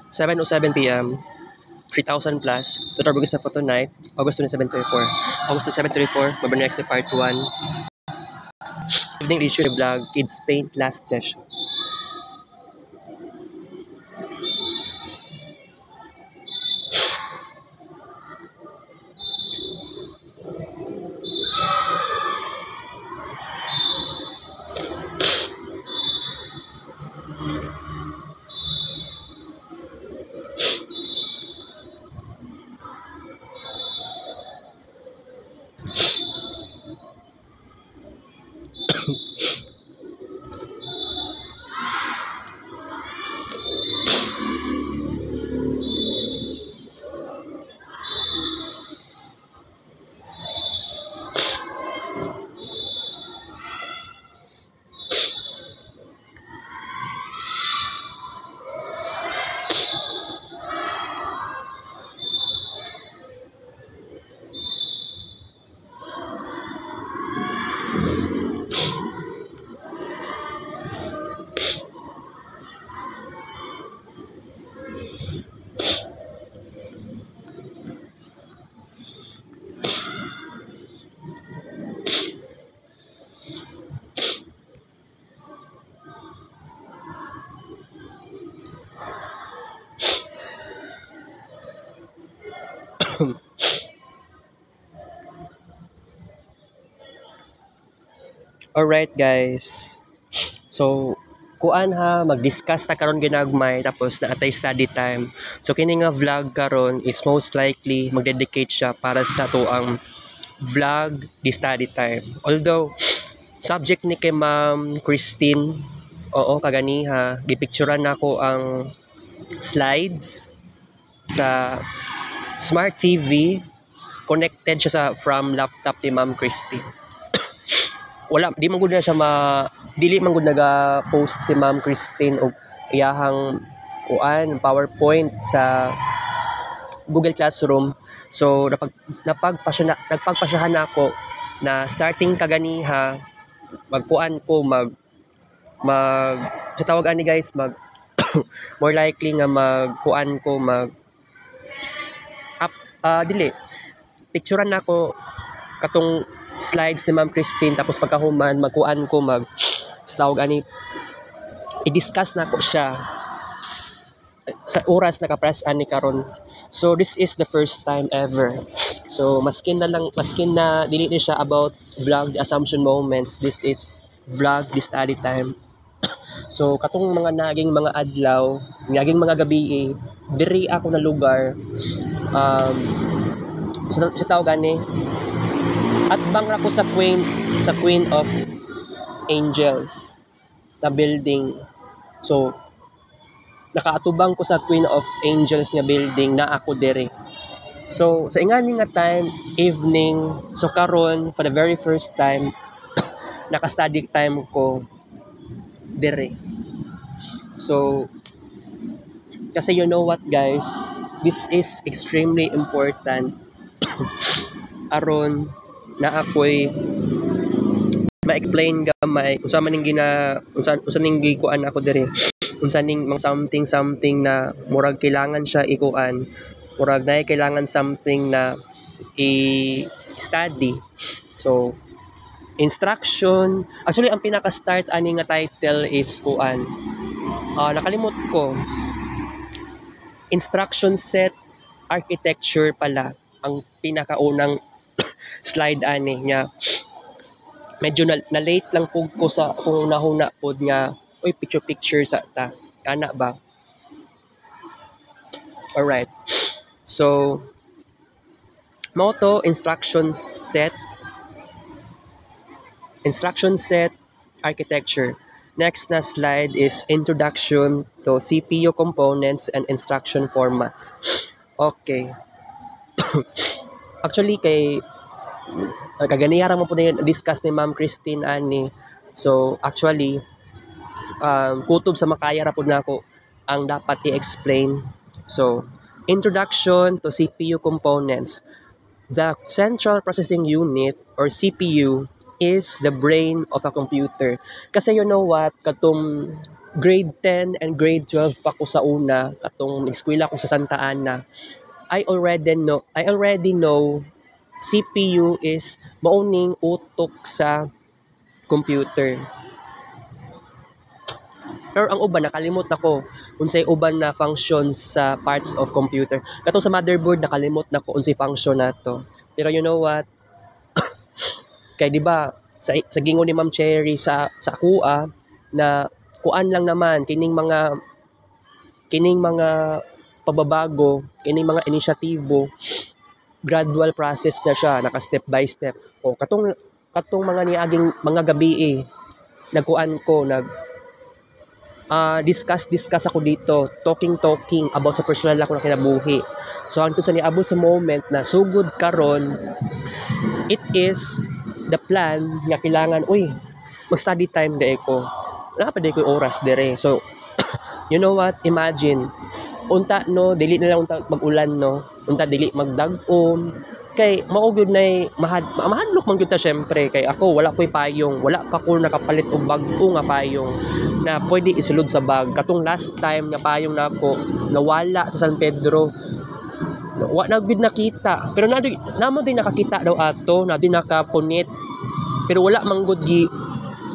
7:07 p.m. 3,000 plus. Dr. Bugis na photo night. August 27, 24. August 27, 24. Mabang next part 1. Evening issue vlog. Kids paint last session. Alright guys. So, kuan ha, mag-discuss ta karon ginagmay tapos naatay study time. So kini nga vlog karon is most likely magdedicate siya para sa tuang vlog di study time. Although subject ni kay Ma'am Christine, oo kaganiha, gipicturean nako ang slides sa Smart TV, connected siya sa from laptop ni Ma'am Christine. Wala, di man gud na siya dili man gud naga-post si Ma'am Christine og iyahang PowerPoint sa Google Classroom. So nagpagpasyahan ako na starting kaganiha magkuan ko mag sa tawag ani guys more likely nga magkuan ko dili picturean nako katong slides ni Ma'am Christine tapos pagkahuman magkuan ko sa tawag ani i-discuss nako siya sa oras naka-press ani karon. So this is the first time ever. So maskin na dili ni siya about vlog the assumption moments, this is vlog the study time. So katong mga naging mga adlaw, naging mga gabi diri ako na lugar sa tawag ani at bang ako sa Queen of Angels na building. So nakaatubang ko sa Queen of Angels nga building na ako dere. So sa ingani nga time evening, so karon for the very first time naka-study time ko dere. So kasi you know what guys, this is extremely important aron na ako'y ma-explain gamay unsa man ning unsa ning gikuan ako diri, unsa ning something na murag kailangan siya ikuan, murag na kailangan something na i-study. So instruction, actually ang pinaka-start ani nga title is kuan, nakalimot ko, instruction set architecture pala ang pinakaunang slide ani niya. Medyo na late lang po ko sa kung nahuna pod nga picture sa ta kana ba. Alright, so motto instruction set architecture. Next na slide is introduction to CPU components and instruction formats. Okay. Actually kay kaganiya mo po na discuss ni Ma'am Christine ani. So actually kutob sa makaya ra pud nako ang dapat i-explain. So introduction to CPU components. The central processing unit or CPU is the brain of a computer. Kasi you know what, katong grade 10 and grade 12 pa ko sa una katong nag-eskwela ko sa Santa Ana. I already know CPU is mauning utok sa computer. Pero ang uban nakalimot nako unsay uban na functions sa parts of computer. Katong sa motherboard nakalimot nako unsay function nato. Pero you know what? Kay di ba sa gingon ni Ma'am Cherry sa kuha na kuan lang naman kining mga pababago, kining mga inisyatibo, gradual process na siya, naka step by step. O katong mga niaging mga gabi nagkuan ko discuss ako dito, talking about sa personal ako na kinabuhi. So hangtod sa niabot sa moment na sugod karon, it is the plan nga kailangan mag-study time de ko. Wala pa de ko oras dere. So you know what? Imagine unta no dili na lang unta mag-ulan no. Unta dili magdag-om. Kay mao gyud nay mahadlok man gyud ta syempre kay ako wala ko'y payong, wala pa ko nakapalit og bag-o nga payong na pwede isulod sa bag. Katong last time nga payong nako nawala sa San Pedro. Wa na gyud nakita. Pero namo din nakakita daw ato, na din nakapunit. Pero wala man gud gi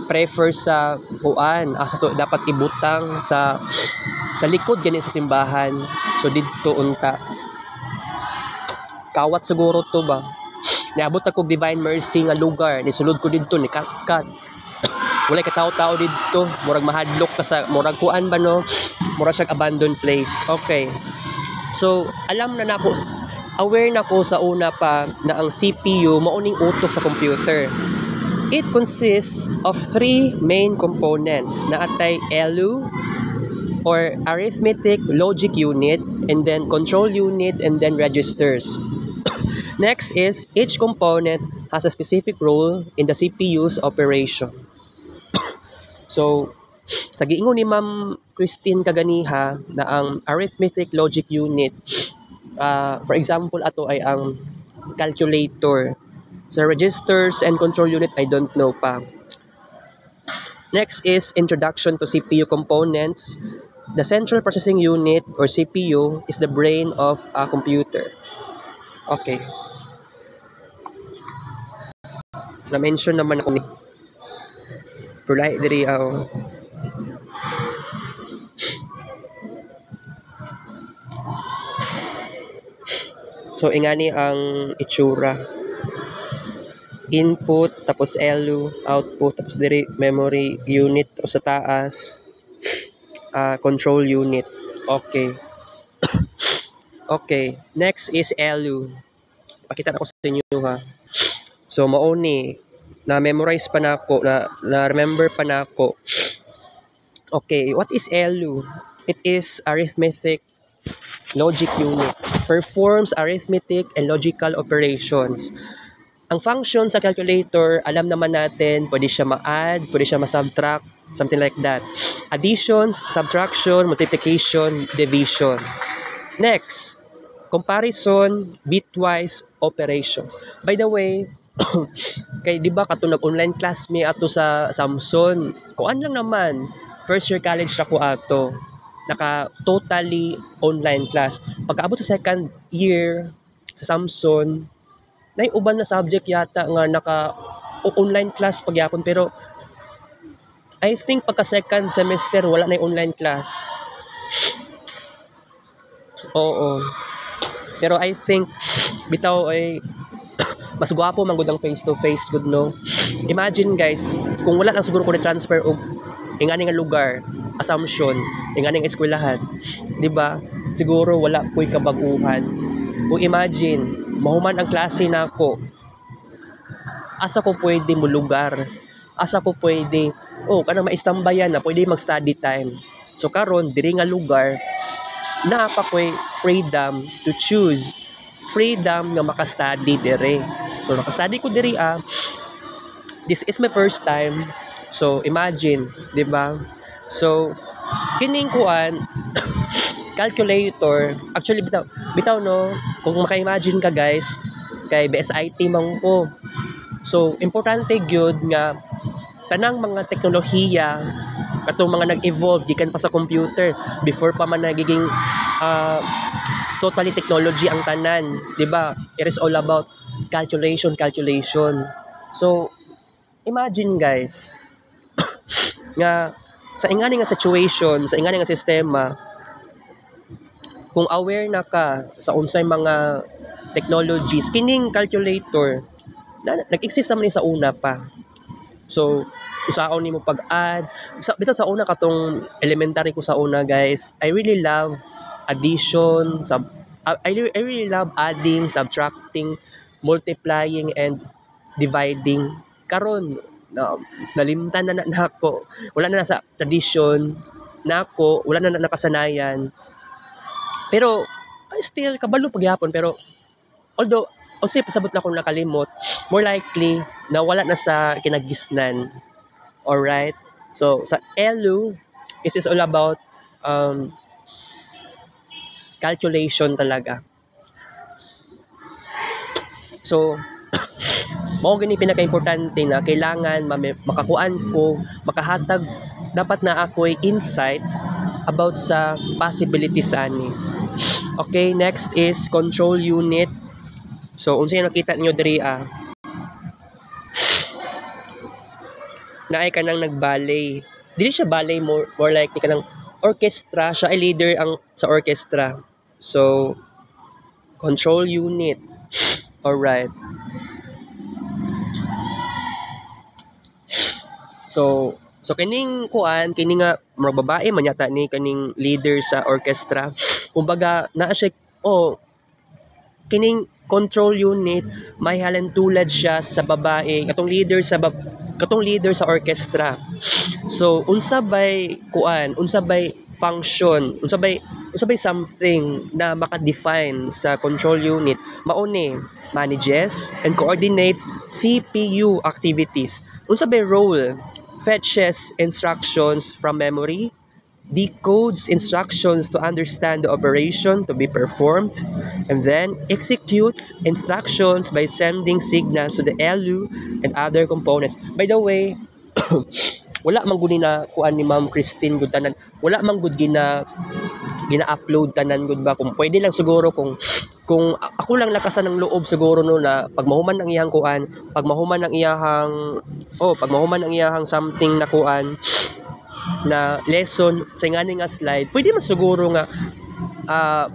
prefer sa kuan asa to dapat ibutang sa likod gani sa simbahan. So didto unta kawat siguro to ba niabot ako Divine Mercy nga lugar nisulod ko didto ni kat wala ka tao didto murag mahadlok ka sa murag kuan ba no murag siya abandoned place. Okay, so alam na nako aware na ko sa una pa na ang CPU mauning utok sa computer. It consists of three main components na atay ELU or arithmetic logic unit, and then control unit, and then registers. Next is each component has a specific role in the CPU's operation. So sa giingon ni Ma'am Christine kaganiha na ang arithmetic logic unit, for example ato ay ang calculator. Sa registers and control unit, I don't know pa. Next is introduction to CPU components. The central processing unit or CPU is the brain of a computer. Okay. Na-mention naman ako ni Pulay diri So ingani ang itsura. Input, tapos ELU, output, tapos diri memory unit, tapos sa taas control unit. Okay. Okay, next is ELU. Pakita na ko sa inyo ha. So mauni na memorize pa nako na remember pa nako. Okay, what is ELU? It is arithmetic logic unit. Performs arithmetic and logical operations. Ang function sa calculator, alam naman natin, pwede siya ma-add, pwede siya ma-subtract, something like that. Addition, subtraction, multiplication, division. Next, comparison, bitwise operations. By the way, kay di ba katong nag-online class mi ato sa Samson, kuan lang naman, first year college ra ko ato. Naka totally online class. Pagkaabot sa second year sa Samson, nay uban na subject yata nga naka online class pagyapon, pero I think pagka second semester wala na online class. Oo. Pero I think bitaw ay mas gwapo man gud ang face to face gud no. Imagine guys, kung wala lang siguro ko na transfer og ingani nga lugar, Assumption, ingani nga eskwelahan, di ba? Siguro wala ko'y kabaguhan. Kung imagine mahuman ang klase nako, asa ko pwede mo lugar, asa ko pwede kanang maistambayan na pwede mag-study time. So karon diri nga lugar na pa ko'y freedom to choose, freedom nga maka-study dire. So naka-study ko diri this is my first time. So imagine, di ba? So kining kuan calculator, actually bitaw no, kung maka-imagine ka guys, kay BSIT man ko. So importante gyud nga tanang mga teknolohiya katong mga nag-evolve gikan pa sa computer before pa man nagiging totally technology ang tanan, di ba? It is all about calculation. So imagine guys nga sa ingani nga situation, sa ingani nga sistema, kung aware na ka sa unsay mga technologies, kining calculator nag-exist naman ni sa una pa. So usaon nimo pag-add bitaw sa una katong elementary ko sa una guys, I really love addition, I really love adding, subtracting, multiplying and dividing. Karon nalimtan na nako, wala na sa tradition nako, wala na nakasanayan, pero still kabalo pagyapon. Pero although pasabot na akong nakalimot, more likely na wala na sa kinagisnan. Alright, so sa ELU it is all about calculation talaga. So mao gini pinaka-importante na kailangan makakuan ko, makahatag dapat na ako'y insights about sa possibilities ani. Okay, next is control unit. So unsay nakita niyo diri naay kanang nag-ballet. Dili siya ballet, more likely kanang orchestra, siya ay leader sa orchestra. So control unit. Alright. So kining nga mga babae man yata ni kaning leader sa orchestra. Kumbaga naa siya kining control unit may halintulad siya sa babae katong leader sa orchestra. So unsa bay function, unsa bay something na maka-define sa control unit, mao ni manages and coordinates CPU activities. Unsa bay role, fetches instructions from memory, decodes instructions to understand the operation to be performed, and then executes instructions by sending signals to the ELU and other components. By the way, wala man gud na kuan ni Ma'am Christine gud tanan. Wala man gud gina-upload tanan gud ba, kung pwede lang siguro kung ako lang lakasan ng loob siguro no na pag mahuman ang iyang kuan, pag mahuman ang iyahang something na kuan na lesson sa ngani nga slide, pwede man siguro nga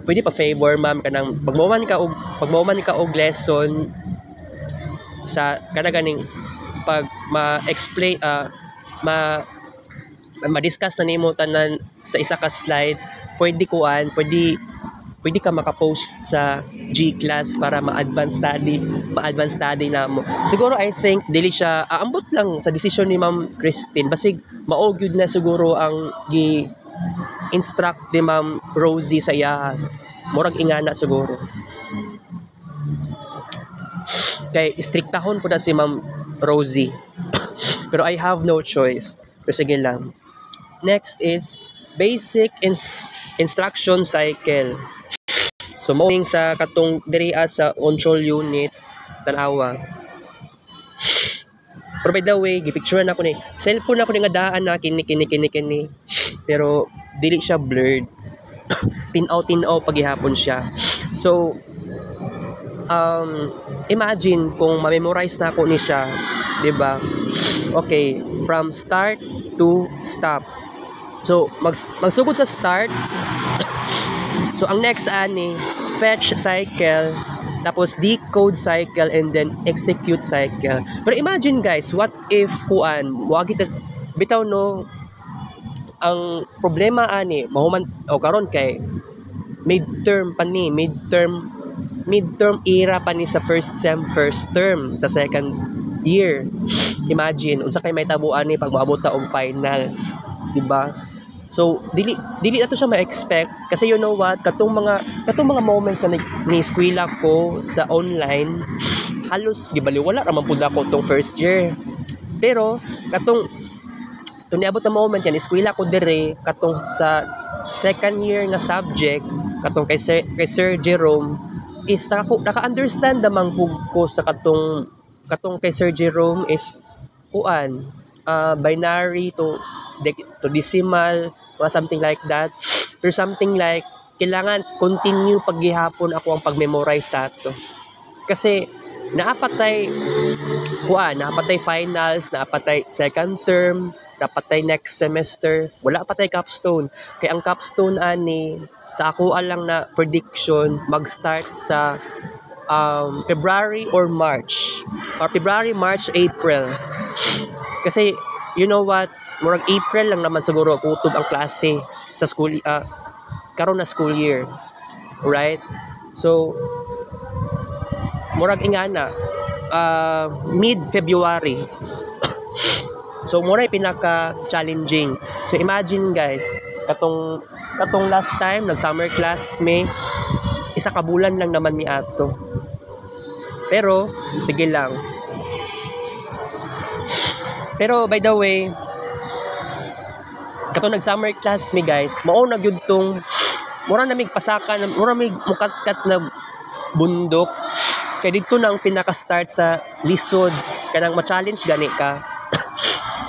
pwede pa favor ma'am kanang pagmahuman ka og lesson sa kanaganing pag ma-explain ma-discuss na nimo tanan sa isa ka slide, pwede ka maka-post sa G-class para ma-advance study na mo. Siguro I think dili siya aambot lang sa desisyon ni Ma'am Christine, basig mao gyud na siguro ang gi-instruct ni Ma'am Rosie sa iya. Murag ingana siguro. Kay istriktahon po na si Ma'am Rosie. Pero I have no choice. Pero sige lang. Next is basic instruction cycle. So mawing sa katong diri sa control unit tanawa. Pero by the way, gipicturean ako ni cellphone ako ni nga daan na kini. Pero dili siya blurred. Tinaw paghihapon siya. So imagine kung ma-memorize na ako ni siya, 'di ba? Okay, from start to stop. So magsugod sa start. So ang next ani fetch cycle, tapos decode cycle, and then execute cycle. Pero imagine guys, what if wagi bitaw no, ang problema ani mahuman karon kay midterm era pa ni sa first term sa second year. Imagine unsa kay may tabuan ni pag moabot ta og finals, di ba? So dili ato siya ma-expect kasi you know what, katong mga moments na ni eskwela ko sa online, halos gibaliwala ra man pud ako tong first year. Pero katong niabot ang moment yan, eskwela ko dire katong sa second year nga subject, katong kay Sir Jerome is naka-understand naman ko sa katong kay Sir Jerome is binary to to decimal, mga something like that. Or something like, kailangan continue paggihapon ako ang pag-memorize sa to. Kasi, naapatay finals, naapatay second term, naapatay next semester, wala patay capstone. Kaya ang capstone ani, sa ako lang na prediction, mag-start sa February or March. Or February, March, April. Kasi, you know what, murag April lang naman siguro kutob ang klase sa school, karon na school year. Right? So, murag ingana, mid-February. So, murag pinaka-challenging. So, imagine guys, katong last time, nag-summer class, may isa ka bulan lang naman ni ato. Pero, sige lang. Pero, by the way, katong nag-summer class mi guys, mao na gyud tong mura na mig pasaka, mura mig mukatkat na bundok. Kaya dito na ang pinaka-start sa lisod, kanang ma-challenge gani ka.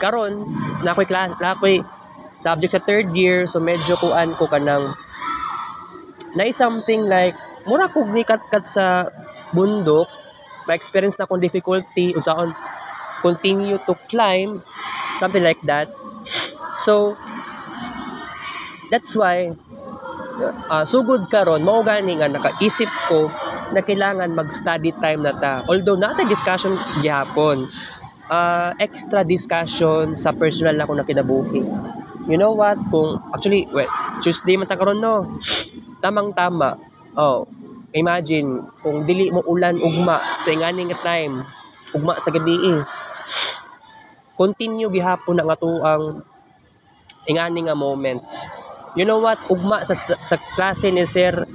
Karon, nakoy subject sa third year, so medyo kuan ko kanang na something like mura kog ni kat sa bundok, ma-experience na kong difficulty unsaon continue to climb, something like that. So that's why sugod karon mao gani nga nakaisip ko na kailangan mag-study time na ta. Although natay discussion gihapon, extra discussion sa personal na ko na kinabuhi. You know what? Kung actually, Tuesday man ta karon no. Tamang-tama. Oh, imagine kung dili mo ulan ugma sa ingani nga time, ugma sa gabi. Continue gihapon ang atuang ingani nga moment. You know what? Ugma sa klase ni Sir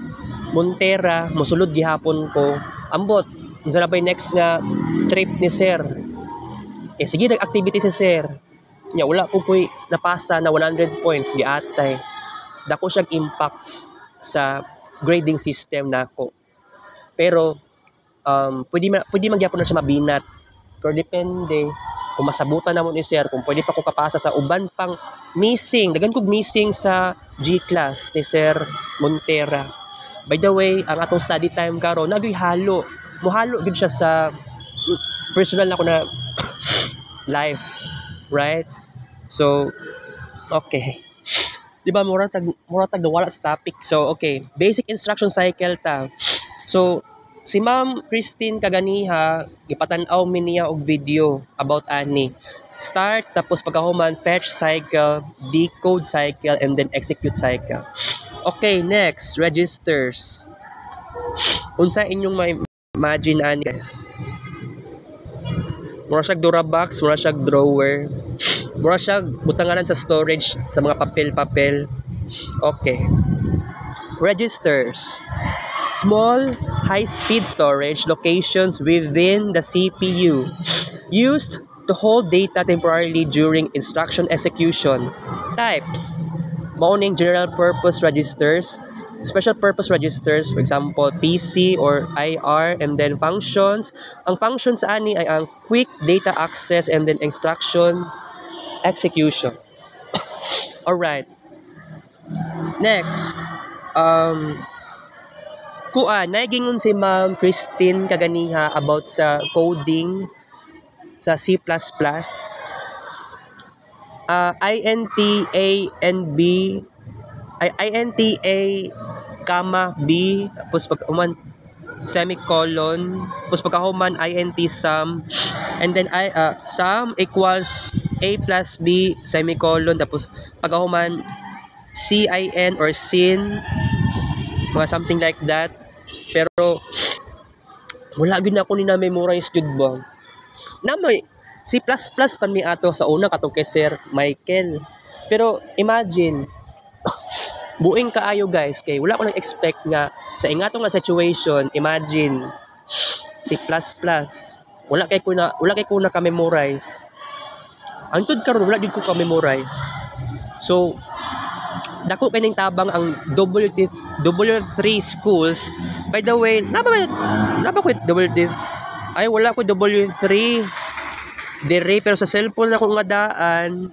Montera, mosulod gihapon ko. Ambot, unsa na ba next nga trip ni Sir? Sige, nag-activity si Sir. Wala ko ko'y napasa na 100 points giatay. Dako siyang impact sa grading system nako. Pero pwede magyapon na siya mabinat. Pero depende kung masabutan na mo ni Sir, kung pwede pa ko kapasa sa uban pang missing. Dagan kog missing sa G-class ni Sir Montera. By the way, ang atong study time karon nagoy halo. Mohalo gid siya sa personal na ko na life, right? So, okay. Di ba mura tag nawala sa topic. So, okay, basic instruction cycle ta. So, si Ma'am Christine Kaganiha, gipatan-aw mi niya og video about ani. Start, tapos pagkahuman, fetch cycle, decode cycle, and then execute cycle. Okay, next, registers. Unsa inyong ma-imagine ani guys? Mura siyag Durabox, mura siyag drawer, mura siyag butanganan sa storage sa mga papel-papel. Okay. Registers. Small, high-speed storage locations within the CPU used to hold data temporarily during instruction execution. Types. Mounting general-purpose registers, special-purpose registers, for example, PC or IR, and then functions. Ang functions ani ay ang quick data access and then instruction execution. Alright. Next. Naigingon si Ma'am Christine Kaganiha about sa coding sa C++. INT A and B, INT A, comma B, tapos pagkahuman semicolon, tapos pagkahuman INT sum, and then sum equals A plus B, semicolon, tapos pagkahuman CIN or sin, mga something like that. Pero wala gyud na ako ni na memorize gyud ba. Na may C++ pa mi ato sa una katong kay Sir Michael. Pero imagine, buing kaayo guys, kay wala ko nang expect nga sa ingatong nga situation. Imagine C++, wala kay ko na ka-memorize. Angtod karon wala gid ko ka-memorize. So dako kining tabang ang W3 schools. By the way, naba ko W3. Ay wala ko W3 dire, pero sa cellphone na ko nga daan.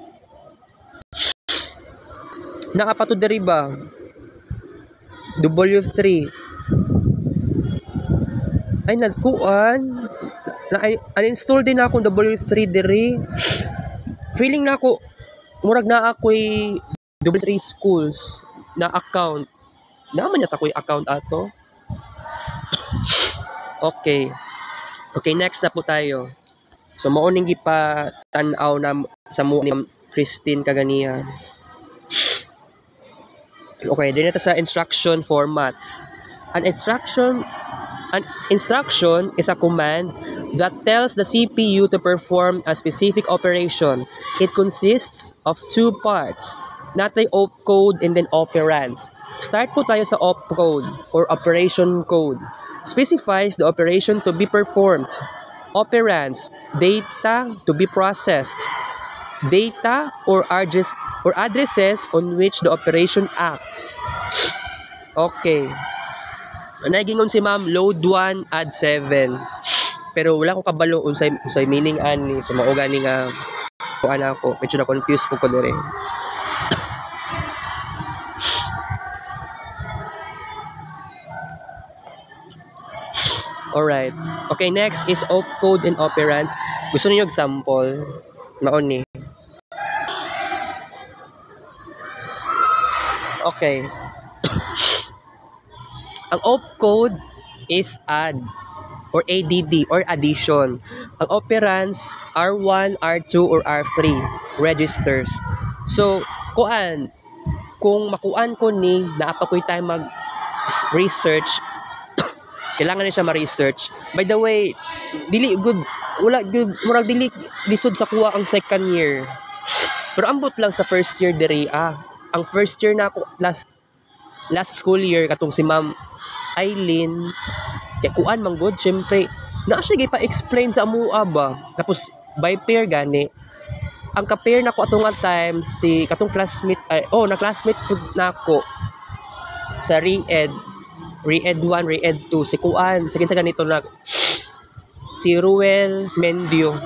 Naapato diri ba? W3. Ay nagkuan. Uninstall din ako W3 diri. Feeling na ako murag na ako'y W3 schools na account. Naman yata ako'y account ato. Okay. Okay, next na po tayo. So mao ning gipa tan-aw na sa mo ni Christine kaganiya. Okay, din ito sa instruction formats. An instruction is a command that tells the CPU to perform a specific operation. It consists of two parts, natay opcode and then operands. Start po tayo sa opcode or operation code. Specifies the operation to be performed. Operands, data to be processed. Data or addresses on which the operation acts. Okay. Nagingon si ma'am, load 1, add 7. Pero wala ko kabalo unsay meaning ani. So mao gani nga kuan ako, medyo na confused po ko dire. Alright. Okay, next is opcode and operands. Gusto niyo example? Maon ni. Okay. Ang opcode is add or ADD or addition. Ang operands R1, R2 or R3 registers. So, kung makuan ko ni naapa ko'y time mag research, kailangan niya siya ma-research. By the way, dili good, wala good, murag dili lisod sa kuha ang second year. Pero ambot lang sa first year diri Ang first year na ako last school year katong si Ma'am Eileen, kay kuan man good, syempre na siya gipa-explain sa amua ba. Tapos by pair gani. Ang ka-pair nako atong time si katong classmate na classmate pud nako sa Re-Ed 1, Re-Ed 2, si kuan, sige sa ganito na si Ruel Mendio.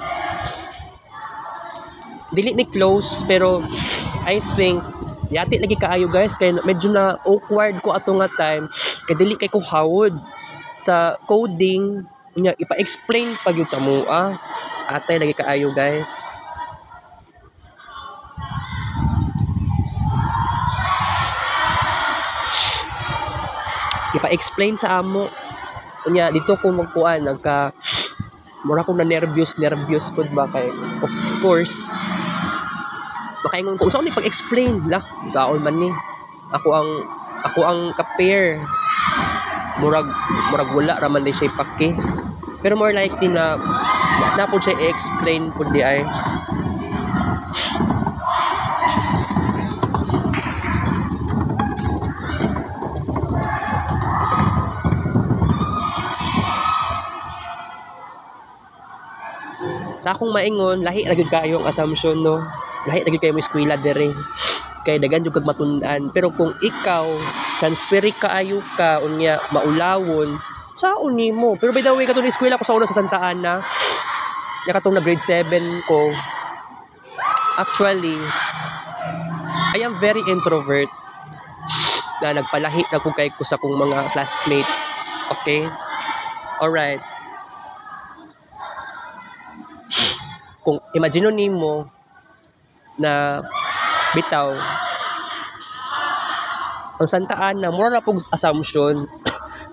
Dili ni close pero I think yati lagi kaayo guys kay medyo na awkward ko ato nga time kay dili kay ko hawod sa coding nya ipa-explain pag yun sa mua. Atay lagi kaayo guys. Ipa-explain sa amo nya dito ko magkuan mura ko na nervyos pud ba kay of course makaingon ko usa ni pag-explain lah saon man ni ako ang ka-pair murag wala ra man di siya paki pero more likely na napod siya i-explain pud di ay. Sa akong maingon lahi ra gyud kayo ang assumption no. Lahi lagi kayo mo eskwela dire. Kay dagan jud kag matun-an. Pero kung ikaw transferi kaayo ka unya maulawon, saon nimo. Pero by the way katong eskwela ko sa una sa Santa Ana, nya katong na grade 7 ko. Actually, I am very introvert. Na nagpalahi na ko kay ko sa kong mga classmates. Okay? Alright. Kung imagine nimo na bitaw ang Santa Ana mura na pong assumption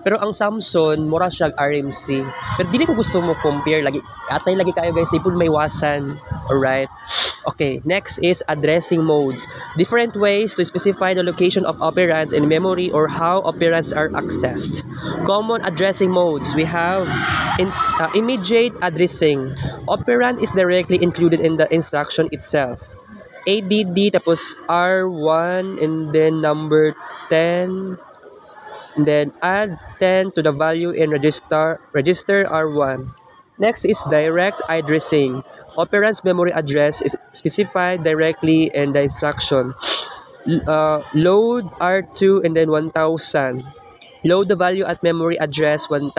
pero ang Samson mura siya RMC pero dili ko gusto mo compare lagi atay lagi kayo guys di po may wasan. Alright, okay, next is addressing modes, different ways to specify the location of operands in memory or how operands are accessed. Common addressing modes we have immediate addressing. Operand is directly included in the instruction itself. ADD tapos R1 and then number 10 and then add 10 to the value in register R1. Next is direct addressing. Operand's memory address is specified directly in the instruction. Load R2 and then 1000. Load the value at memory address 1000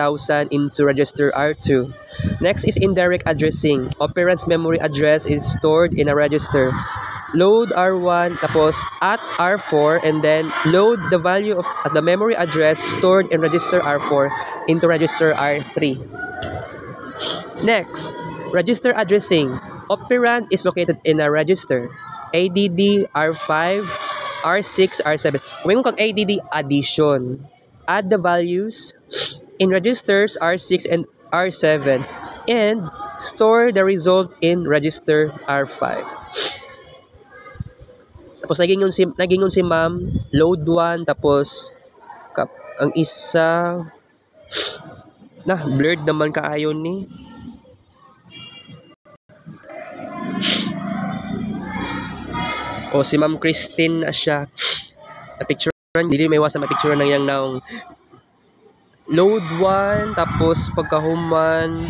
into register R2. Next is indirect addressing. Operand's memory address is stored in a register. load R1 tapos at R4 and then load the value of the memory address stored in register R4 into register R3. Next, register addressing. Operand is located in a register. ADD R5, R6, R7. Kung kag ADD addition, add the values in registers R6 and R7 and store the result in register R5. Tapos nagingon si ma'am, load 1 tapos ang isa blurred naman kaayon ni. O si Ma'am Christine na siya. Na-picture, hindi may iwasan ma-picture ng yang naong load 1 tapos pagkahuman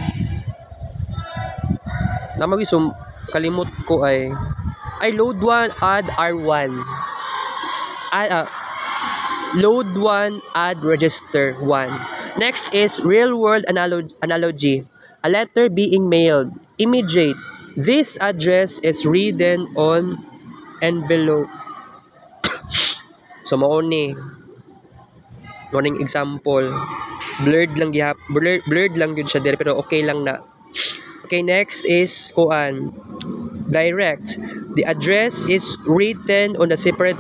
namagisum kalimot ko ay load 1 add R1. Load 1 add register 1. Next is real world analogy. A letter being mailed. Immediate. This address is written on envelope. So mao ni morning example. Blurred lang yun siya dire pero okay lang na. Okay, next is kuan. Direct. The address is written on a separate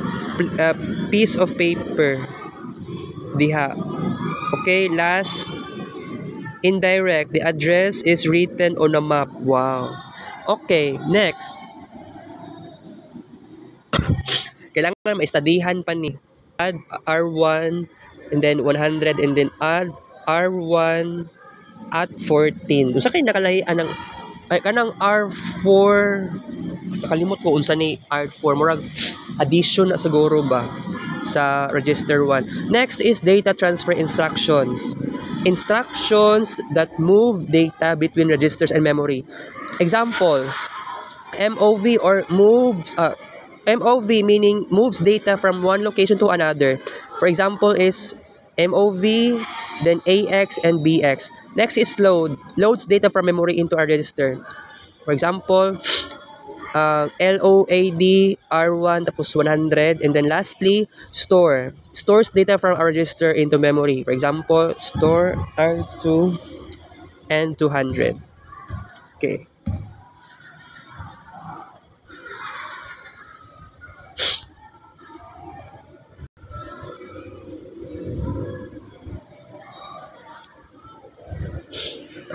piece of paper. Diha. Okay, last. Indirect. The address is written on a map. Wow. Okay, next. Kailangan maistudihan pa ni. Add R1 and then 100 and then add R1 at 14. Usa kay nakalahian ng kanang R4. Nakalimot ko unsa ni R4 murag addition na siguro ba sa register 1. Next is data transfer instructions. Instructions that move data between registers and memory. Examples. MOV or moves MOV meaning moves data from one location to another. For example is MOV, then AX and BX. Next is load. Loads data from memory into a register. For example, LOAD R1 tapos 100. And then lastly, store. Stores data from a register into memory. For example, store R2 and 200. Okay.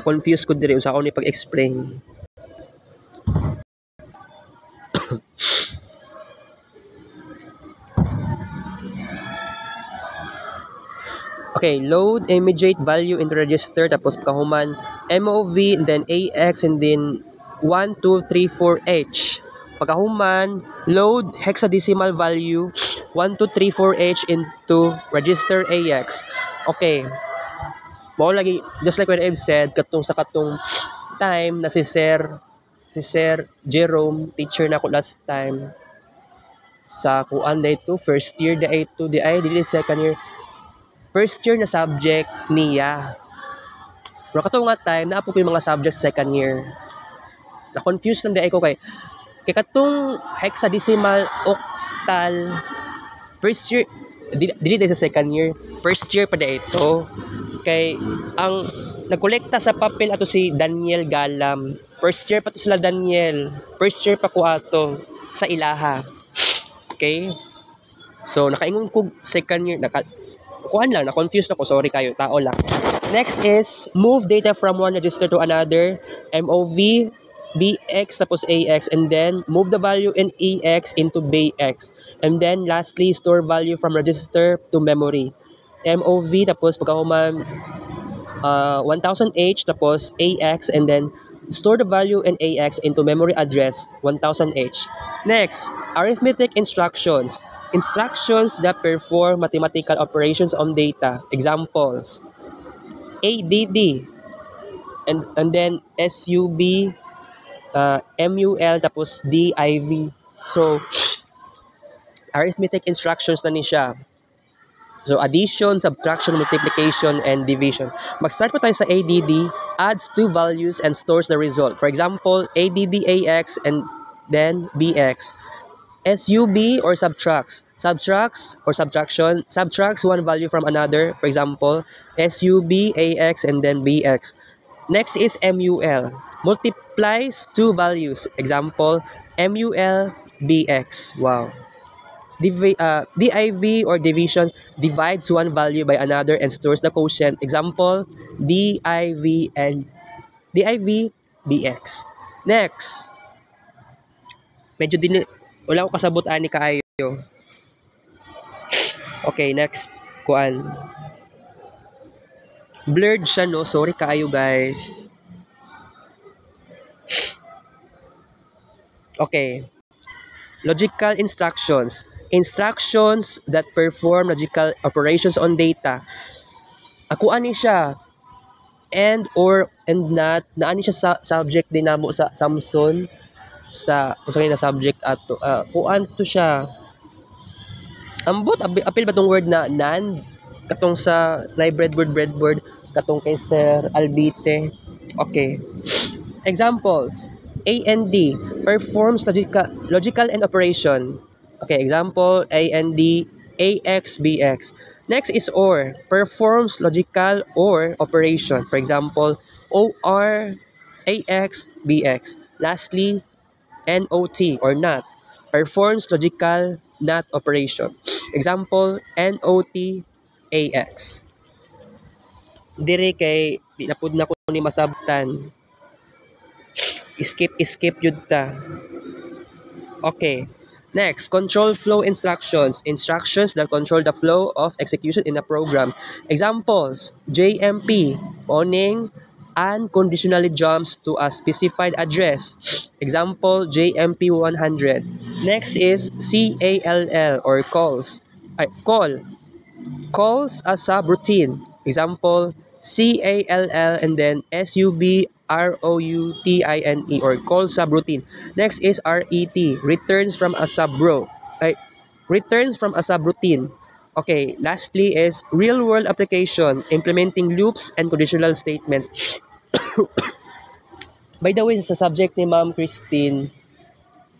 Confused ko dire usa ko ni pag-explain. Okay, load immediate value into register tapos kahuman MOV and then AX and then 1 2 3 4 H. Pagkahuman load hexadecimal value 1 2 3 4 H into register AX. Okay. Mao lagi just like what I've said katong time na si Sir Jerome teacher na ko last time sa kuan dayto first year dayto di ay dili second year first year na subject niya. Pero katong nga time naa po ko yung mga subjects second year. Na confused lang di ay ko kay katong hexadecimal octal first year dili sa second year first year pa dayto. Kay ang nagkolekta sa papel ato si Daniel Galam. First year pa to sila Daniel. First year pa ko ato sa ilaha. Okay? So nakaingon ko second year kuan lang na confused ako sorry kayo tao lang. Next is move data from one register to another. MOV BX tapos AX and then move the value in EX into BX. And then lastly store value from register to memory. MOV tapos pagkahuman 1000H tapos AX and then store the value in AX into memory address 1000H. Next, arithmetic instructions. Instructions that perform mathematical operations on data. Examples. ADD and then SUB MUL tapos DIV. So arithmetic instructions na ni siya. So, addition, subtraction, multiplication, and division. Mag-start po tayo sa ADD, adds two values and stores the result. For example, ADD AX and then BX. SUB or subtracts. Subtracts or subtraction. Subtracts one value from another. For example, SUB, AX, and then BX. Next is MUL. Multiplies two values. Example, MUL, BX. Wow. DIV or division divides one value by another and stores the quotient. Example, DIV, BX. Next, medyo din wala ko kasabot ani kaayo. Okay, next kuan. Blurred siya no, sorry kaayo guys. Okay. Logical instructions. Instructions that perform logical operations on data. Ako ani siya and or and not naani siya sa subject din namo sa Samson sa usa na subject ato kuan to siya ambot apil ba tong word na NAND katong sa breadboard katong kay Sir Albite. Okay, examples. A and D performs logical and operation. Okay, example A and D, AX, BX. Next is OR, performs logical OR operation. For example, OR, AX, BX. Lastly, NOT or NOT, performs logical NOT operation. Example, NOT, AX. Dire kay di na pud na ko ni masabtan. Skip yun ta. Okay. Next, control flow instructions. Instructions that control the flow of execution in a program. Examples, JMP, owning unconditionally jumps to a specified address. Example, JMP 100. Next is CALL or calls. Calls a subroutine. Example, CALL and then SUBROUTINE or call subroutine. Next is RET, returns from a subroutine. Okay, lastly is real world application, implementing loops and conditional statements. By the way, sa subject ni Ma'am Christine,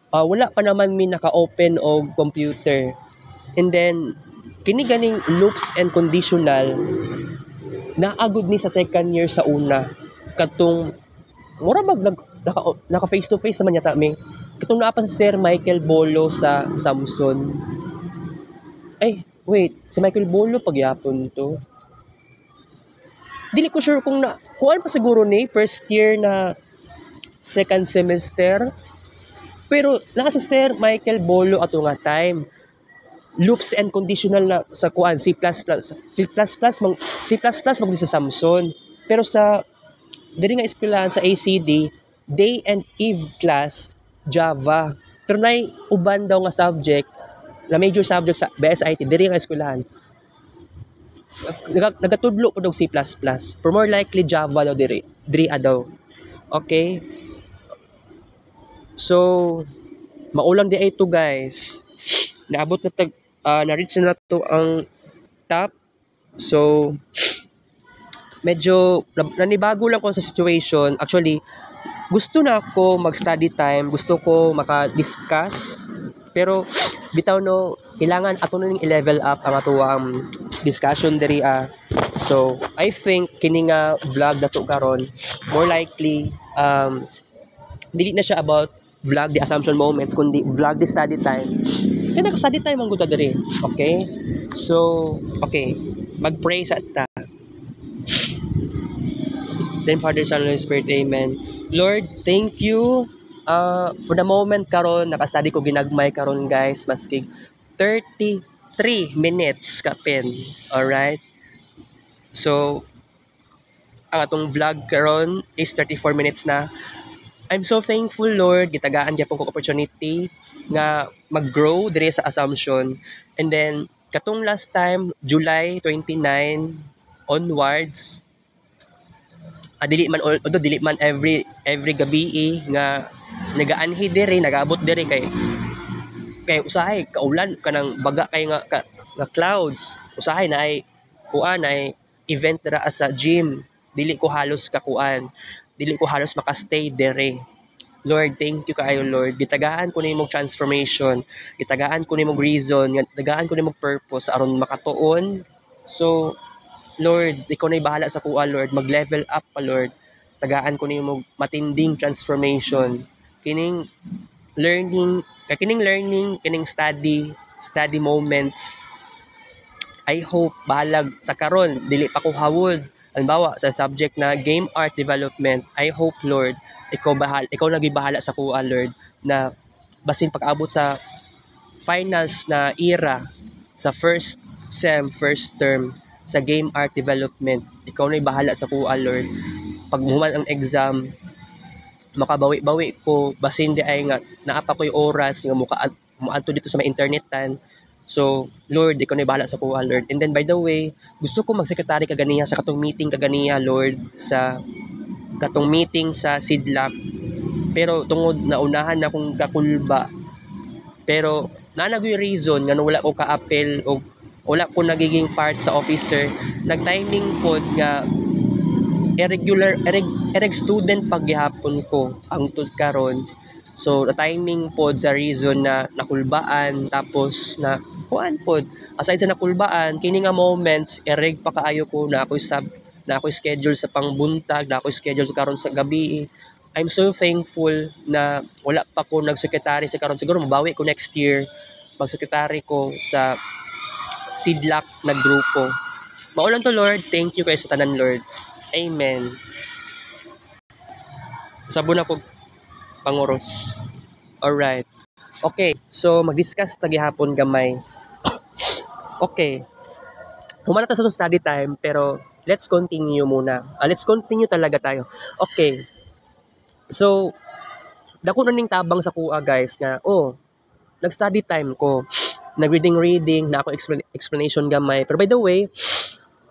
wala pa naman mi naka-open og computer. And then kini ganing loops and conditional naagod ni sa second year sa una katong mura naka face to face naman yata mi katong naa pa si Sir Michael Bolo sa Samson. Ay wait, si Michael Bolo pagyapon to, dili ko sure kung kuan pa siguro ni first year na second semester, pero naa si Sir Michael Bolo ato nga time loops and conditional na sa kuan C++ mag sa Samson. Pero sa diri nga eskwelahan sa ACD, day and eve class Java. Pero nay uban daw nga subject na major subject sa BSIT diri nga eskwelahan. Nagatudlo pod og C++. For more likely Java daw diri daw. Okay? So maulang di ay to guys. Naabot na na-reach na to ang top. So, medyo nanibago lang ko sa situation. Actually, gusto na ako mag-study time. Gusto ko maka-discuss. Pero, bitaw no, kailangan ato na ning i-level up ang ato discussion diri. So, I think kini nga vlog dato karon more likely, dili na siya about vlog the assumption moments, kundi vlog the study time. Kaya naka-study time ang gusto diri. Okay? So, okay. Mag-pray sa ta. Then, Father, Son, Holy Spirit, Amen. Lord, thank you for the moment karon naka-study ko ginagmay karon guys. Maski 33 minutes kapin. Alright? So, ang atong vlog karon is 34 minutes na. I'm so thankful, Lord. Gitagaan gyapon ko opportunity nga mag-grow dire sa Assumption. And then katong last time July 29 onwards, dili man every gabi nga nagaanhi dire, nagaabot dire kay usahay kaulan kanang baga kay nga clouds. Usahay na ay event dira sa gym. Dili ko halos makastay dire. Lord, thank you kaayo Lord. Gitagaan ko nimong transformation, gitagaan ko nimong reason, gitagaan ko nimong purpose aron makatuon. So Lord, ikaw na'y bahala sa kuha Lord, mag-level up pa Lord. Tagaan ko nimong matinding transformation. Kining kining study moments. I hope bahalag sa karon dili pa ko hawod. Halimbawa sa subject na game art development, I hope Lord, ikaw nagibahala sa kuha Lord na basin pag-abot sa finals na era sa first first term sa game art development, ikaw na'y bahala sa kuha Lord. Pag human ang exam, makabawi-bawi ko basin di ay nga naapa ko yung oras nga muadto dito sa may internetan. So, Lord, ikaw na bahala sa kuha, Lord. And then, by the way, gusto ko mag-secretary kaganiya sa katong meeting kaganiya, Lord, sa katong meeting sa Sidlak. Pero, tungod na unahan na akong kakulba. Pero, nanagoy reason nga wala ko ka-appel o wala ko nagiging part sa officer. Nag-timing pod nga ereg student paghihapon ko ang tud karon. So, the timing pod sa reason na nakulbaan, tapos na kuan pod. Aside sa nakulbaan, kini nga moments, ereg pa kaayo ko na ako'y schedule sa pangbuntag, na ako'y schedule karon sa gabi. I'm so thankful na wala pa ko nagsekretary sa karon. Siguro mabawi ko next year pag-sekretary ko sa Sidlak na grupo. Maulan to Lord, thank you kay sa tanan Lord. Amen. Sabon ako panguros. Alright. Okay, so mag-discuss ta gihapon gamay. Okay. Humana ta sa study time pero let's continue muna. Let's continue talaga tayo. Okay. So, dako na ning tabang sa kuha guys nga, nag-study time ko. Nag-reading, na ako explanation gamay. Pero by the way,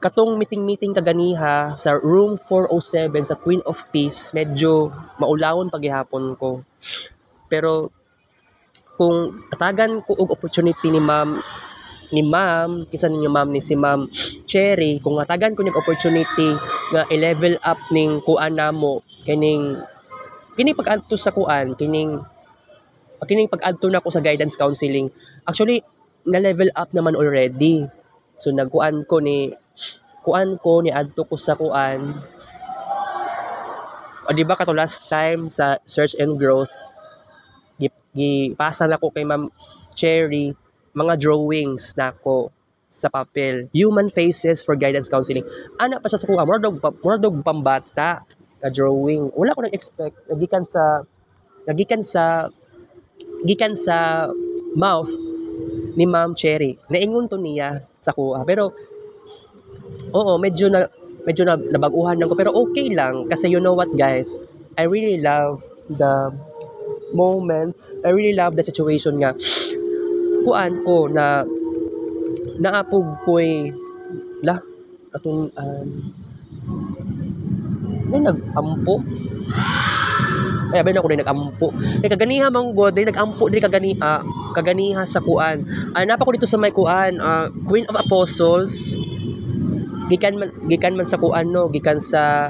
katong meeting kaganiha sa room 407 sa Queen of Peace, medyo maulawon paghihapon ko. Pero kung atagan ko og opportunity ni ma'am, kisan niyo ma'am ni si Ma'am Cherry, kung atagan ko ning opportunity nga i-level up ning kuan namo kining pag-adto sa kuan, kining pag-adto na ko sa guidance counseling. Actually, na-level up naman already. So nagkuan ko ni adto ko sa kuan. O di ba kato last time sa search and growth, gipasa na ko kay Ma'am Cherry mga drawings nako sa papel. Human faces for guidance counseling. Ana pa siya sa kuan, murag pambata na drawing. Wala ko nag-expect gikan sa mouth ni Ma'am Cherry. Naingon to niya sa kuha. Pero medyo nabaguhan lang ko, pero okay lang kasi you know what guys, I really love the moment, I really love the situation nga kuan ko na naapog ko'y atong nag-ampo. Ay abay na ko din nag-ampo. Kay kaganiha mang god, nag-ampo din kaganiha sa kuan. Napa ko dito sa may kuan, Queen of Apostles. Gikan man sa kuan no, gikan sa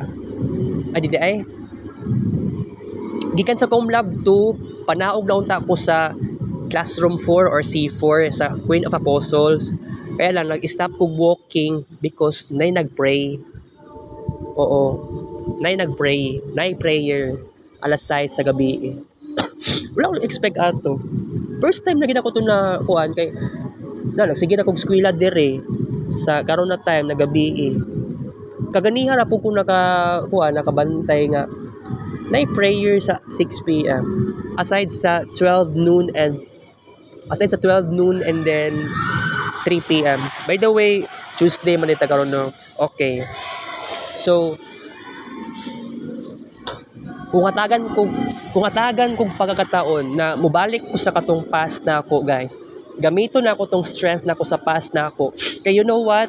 gikan sa Com Lab 2, panaog na unta ko sa Classroom 4 or C4 sa Queen of Apostles. Kaya lang nag-stop ko walking because nay nagpray. Nay prayer alas 6 sa gabi. Wala akong expect ato. First time na ginako to na kuan kay sige na kog eskwela dire sa karon na time na gabi. Kaganiha na po ko nakabantay nga nay prayer sa 6 p.m. aside sa 12 noon and then 3 p.m. By the way, Tuesday man ita karon no. Okay. So kung atagan kong pagkakataon na mubalik ko sa katong past na ako guys, gamito na ako tong strength na ako sa past na ako. Kaya you know what?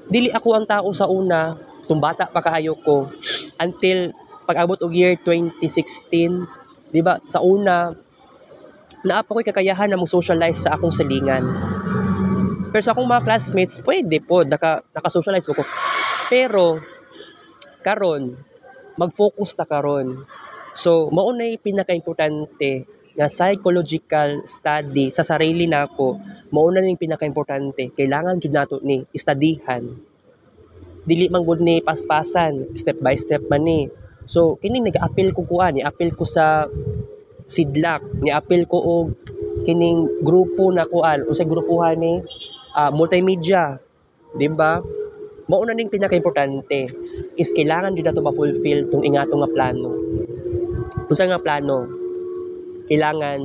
Dili ako ang tao sa una, tung bata pa kaayo ko, until pag-abot og year 2016, di ba? Sa una, naapa ko'y kakayahan na mag-socialize sa akong salingan. Pero sa akong mga classmates, pwede po, naka-socialize ko. Pero, karon, mag-focus ta karon So mao nay pinakaimportante nga psychological study sa sarili nako. Mao na ning pinakaimportante, kailangan jud nato ni istudihan. Dili man gud ni paspasan, step by step man ni. So kini nag-appeal ko kuan, ni-appeal ko sa Sidlak, ni-appeal ko og kining grupo na kuan, unsay grupuhan ni multimedia, di ba? Mao na ning pinakaimportante is kailangan jud nato ma-fulfill tong ingato nga plano. Unsa nga plano? Kailangan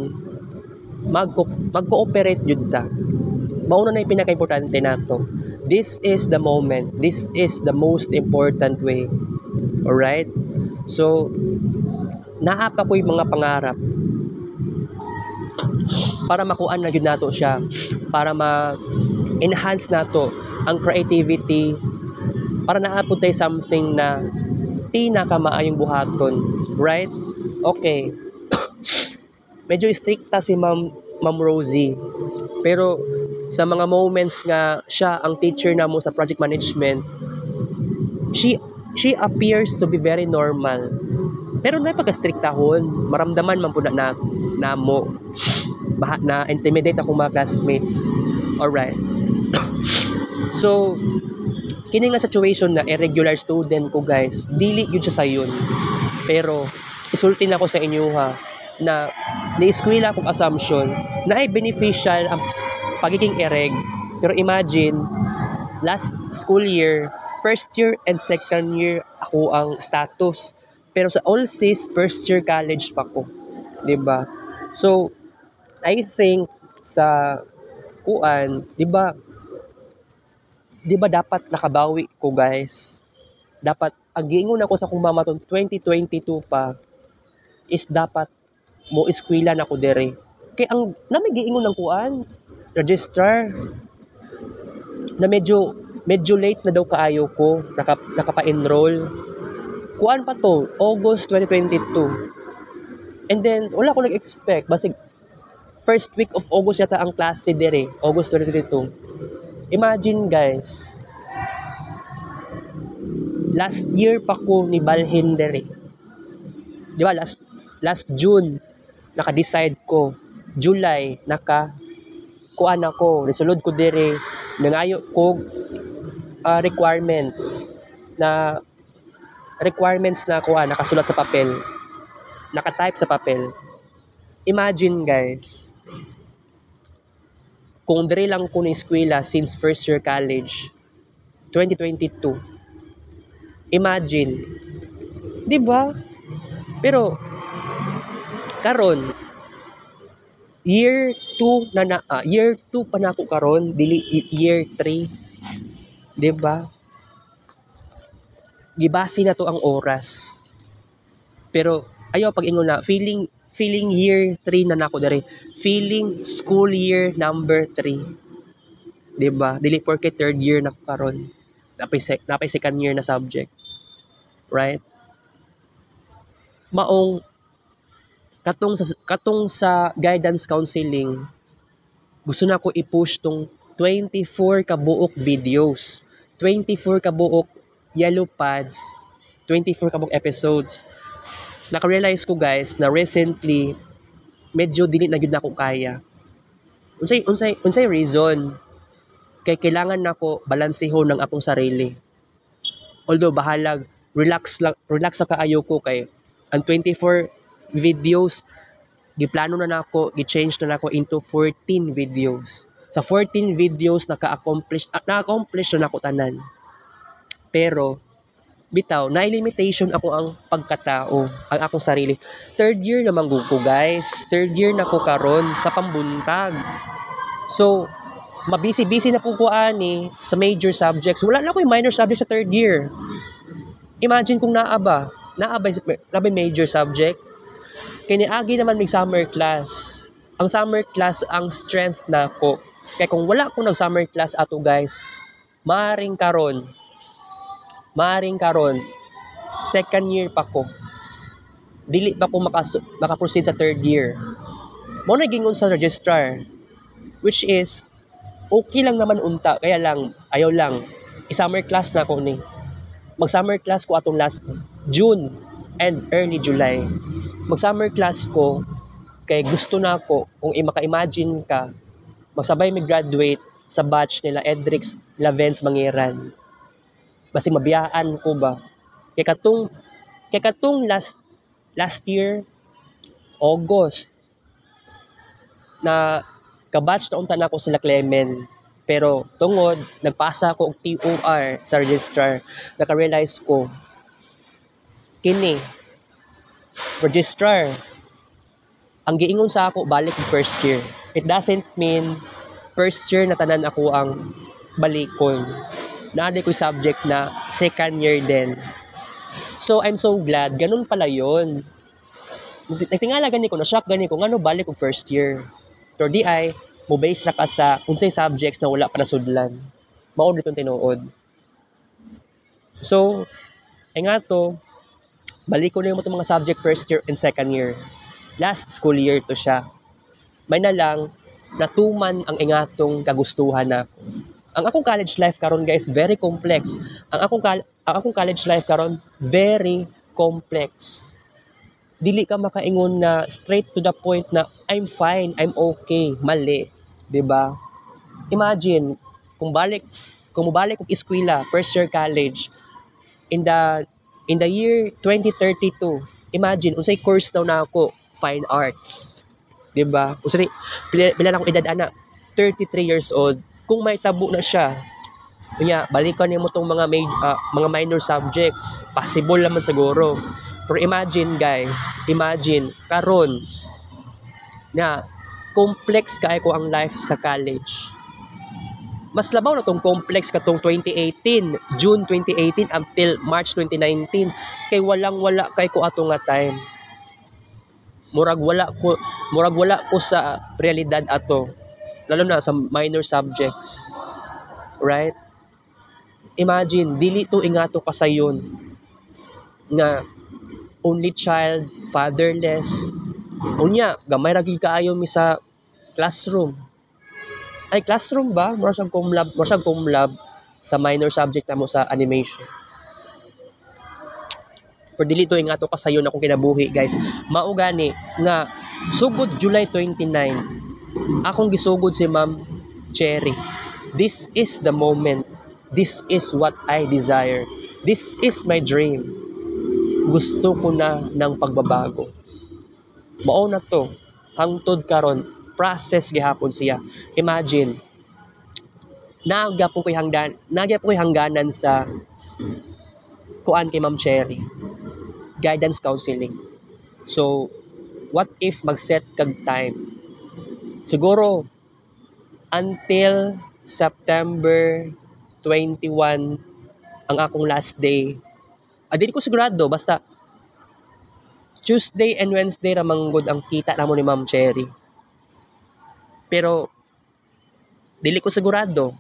mag-cooperate jud ta. Mao na ning pinakaimportante nato. This is the moment. This is the most important way. Alright? So, naa pa ko'y mga pangarap para makuan na jud nato siya, para ma-enhance nato ang creativity, para naapod tayo something na pinakamaayong buhaton. Right? Okay. Medyo stricta si Ma'am Rosie. Pero sa mga moments nga siya ang teacher namo sa project management, she appears to be very normal. Pero na pagka-striktahon, maramdaman man po na namo. Na intimidate ako mga classmates. Alright. So, kini nga situation na irregular student ko guys, dili yun siya sayon. Pero, isulti na ko sa inyo ha, na ni-eskwela akong assumption na ay beneficial ang pagiging ereg. Pero imagine, last school year, first year and second year ako ang status. Pero sa all sis, first year college pa ko. 'Di ba? So, I think sa kuan, 'di ba dapat nakabawi ko guys. Dapat ang giingon ako sa kung mamaton 2022 pa is dapat mo eskwela na ko dere. Kay ang nami giingon ng kuan, registrar na medyo late na daw kaayo ko nakapa-enroll. Kuan pa to, August 2022. And then wala ko nag-expect basig first week of August yata ang klase dire, August 2022. Imagine guys, last year pa ko ni balhin dire. Di ba last June naka-decide ko, July kuan ako, resolud ko dire, nangayo ko requirements na kuan nakasulat sa papel, naka-type sa papel. Imagine guys, kung dire lang ko na eskwela since first year college 2022, imagine, di ba? Pero karon year 2 year 2 pa na ako karon, dili year 3, di ba? Gibasi na to ang oras. Pero ayaw pag-ingon na feeling year 3 na nako dere, feeling school year number 3, di ba? Dili porke third year na karon, napay second year na subject, right? Maong katong sa guidance counseling, gusto na ko i-push tong 24 kabuok videos, 24 kabuok yellow pads, 24 kabuok episodes. Naka-realize ko guys na recently medyo dili na gyud nako kaya. Unsay reason? Kay kailangan nako balansehon ng akong sarili. Although bahalag relax sa kaayo ko kay ang 24 videos giplano na nako, gi-change na nako into 14 videos. Sa 14 videos na-accomplish na nako tanan. Pero bitaw na limitation ako ang pagkatao, ang akong sarili. Third year naman ko guys. Third year na ko karon sa pambuntag. So mabisi-bisi na po ko ani sa major subjects. Wala na ko yung minor subject sa third year. Imagine kung naaba major subject. Kiniagi naman may summer class. Ang summer class ang strength na ko. Kaya kung wala akong nag-summer class ato guys, maaring karon second year pa ko. Dili pa ko makaproceed sa third year. Mo na gingon sa registrar, which is okay lang naman unta, kaya lang ayaw lang i-summer class na ko ni. Mag-summer class ko atong last June and early July. mag-summer class ko, kay gusto na ako, kung maka-imagine ka, magsabay may graduate sa batch nila Edrix Lavens Mangiran. Basi mabiyaan ko ba? Kay katong last year, August, na kabatch na unta na ako sila Clemen. Pero tungod, nagpasa ko og TOR sa registrar, naka-realize ko, kini, registrar, ang giingon sa ako, balik yung first year. It doesn't mean first year na tanan ako ang balikon. Naaday ko yung subject na second year din. So, I'm so glad. Ganun pala yun. Nagtingala gani ko, na-shock gani ko, ngano balik yung first year. Pero di ay, mo-base na ka sa unsay subjects na wala pa nasudlan. Maod ditong tinuod. So, ay nga to, balik ko na yung mga subject first year and second year. Last school year to siya. May na lang, natuman ang ingatong kagustuhan na. Ang akong college life karon guys, very complex. Ang akong college life karon, very complex. Dili ka makaingon na straight to the point na I'm fine, I'm okay, mali, 'di ba? Imagine kung mubalik og eskwela, first year college in the year 2032. Imagine unsay course daw na ako, fine arts. 'Di ba? Unsay pila na akong edad ana, 33 years old. Kung may tabo na siya, kunya balikan nimo tong mga minor subjects, possible naman siguro. Pero imagine guys, karon na complex kaayo ko ang life sa college. Mas labaw na tong complex katong 2018, June 2018 until March 2019 kay wala kay ko ato nga time. Murag wala ko sa realidad ato. Lalo na sa minor subjects. Right? Imagine, dili to ingato kasayon nga only child, fatherless. Unya, gamay ra gyud kaayo mi sa classroom. Ay, classroom ba? Mura siyang cum lab sa minor subject na mo sa animation. Pero dili to ingato kasayon akong kinabuhi, guys. Mao gani nga sugod July 29, akong gisugod si Ma'am Cherry. This is the moment. This is what I desire. This is my dream. Gusto ko na ng pagbabago. Mao na to. Hangtod karon, process gihapon siya. Imagine, nagyapon ko'y hangganan sa kuan kay Ma'am Cherry. Guidance counseling. So, what if mag-set kag time? Siguro, until September 21 ang akong last day. Dili ko sigurado, basta Tuesday and Wednesday ramang good ang kita namo ni Ma'am Cherry. Pero dili ko sigurado.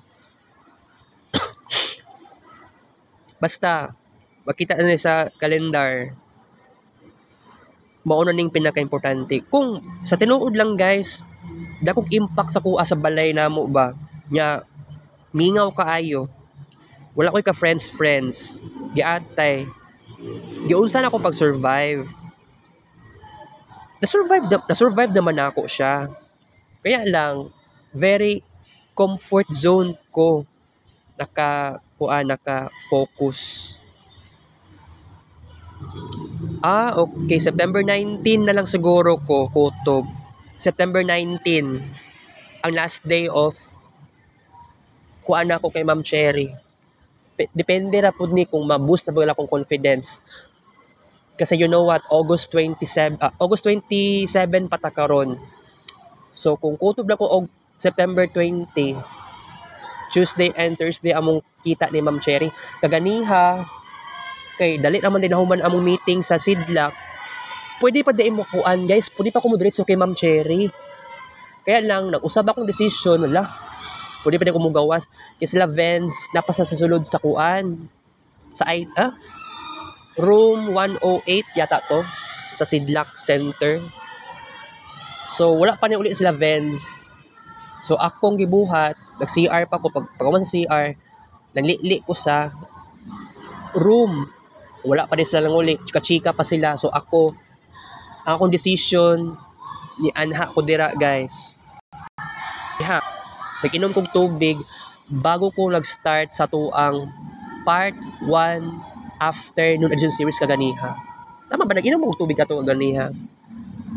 Basta makita na sa kalendar. Mao na ning pinaka-importante. Kung sa tinuod lang guys, dakong impact sa kuha sa balay namo ba nya mingaw kaayo. Wala ko'y ka friends giatay. Giunsa na ako pag-survive. Na-survive naman ako siya. Kaya lang, very comfort zone ko. Naka-focus. Okay. September 19 na lang siguro ko kutob. September 19, ang last day of kuan ako kay Ma'am Cherry. Depende ra pud ni kung ma-boost na ba akong confidence. Kasi you know what, August 27 pata karon. So kung kutob lang ko og September 20, Tuesday and Thursday among kita ni Ma'am Cherry, kaganiha kay dali naman din human among meeting sa Sidlak. Pwede pa diin mo kuan guys, pwede pa ko mo diretso kay Ma'am Cherry. Kaya lang nag-usab akong decision, wala. Pwede pa din ko mugawas. Kasi sila Vens, napasa sa sulod sa kuan. Room 108 yata to. Sa Sidlak Center. So, wala pa ni uli sila Vens. So, akong gibuhat. Nag-CR pa ko. Pag sa CR, nanlili ko sa room. Wala pa din sila lang uli. Chika-chika pa sila. So, ako, ang akong decision ni anha ko dira guys. Diha, nag-inom kong tubig bago ko nag-start sa tuang part 1 after nun adjun series kaganiha. Tama ba, nag-inom kong tubig ato kaganiha?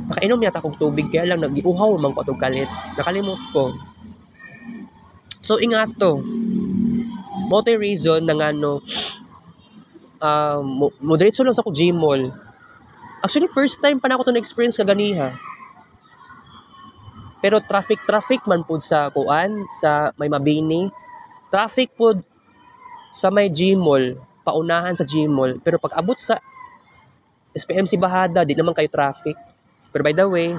Nakainom yata akong tubig, kaya lang nag-iuhaw man ko atong kalit. Nakalimot ko. So, ingat to. Mo to reason na nga no, moderate lang sa ko Gmall. Actually, first time pa na ako to na-experience kaganiha. Pero traffic man po sa kuan, sa may Mabini. Traffic po sa may Gmall, paunahan sa Gmall. Pero pag abot sa SPMC Bahada, di naman kayo traffic. Pero by the way,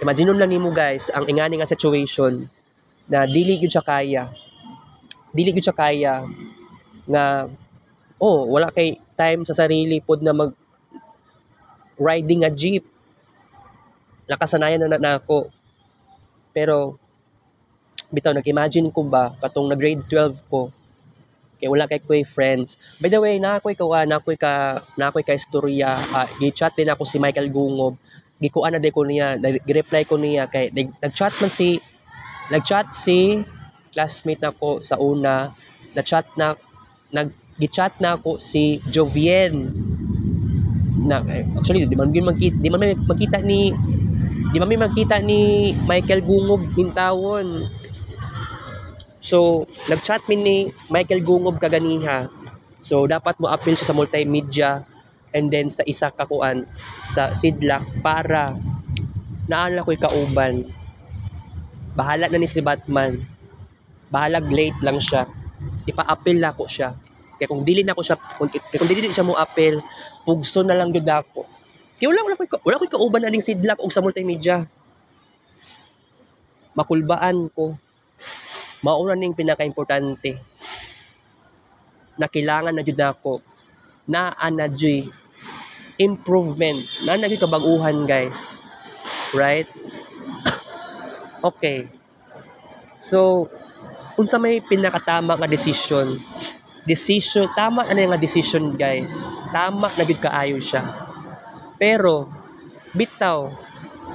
imagine lang nimo guys, ang ingani nga situation na dili gyud siya kaya. Dili gyud siya kaya nga wala kay time sa sarili pod na mag riding a jeep. Nakasanayan na ako. Pero bitaw nag-imagine ko ba katong nag-grade 12 ko. Kay wala kay koy friends. By the way, nakoy ka istorya. Gi-chat din ako si Michael Gungob. Gikuan na din ko niya, nag-reply ko niya kay nag-chat si classmate nako sa una. Nag-chat na ako si Jovien. Actually di man magkita ni Michael Gungob hintawon. So, nag-chat ni Michael Gungob kaganiha. So, dapat mo appeal siya sa multimedia and then sa isa kakuan sa Sidlak para naala ko'y kauban. Bahala na ni si Batman. Bahalag late lang siya. Ipa-appeal na ko siya. Kaya kung dili na ko siya, kung dili siya mo appeal, pugso na lang gyud ako. Kaya wala ko'y kauban aning Sidlak og sa multimedia. Makulbaan ko. Mauna ning pinaka-importante na kailangan na jud ako na anadyoy improvement na naging kabaguhan guys, right? Okay, so unsa may pinakatama nga decision tama na nga decision guys, tama na gid kaayo siya, pero bitaw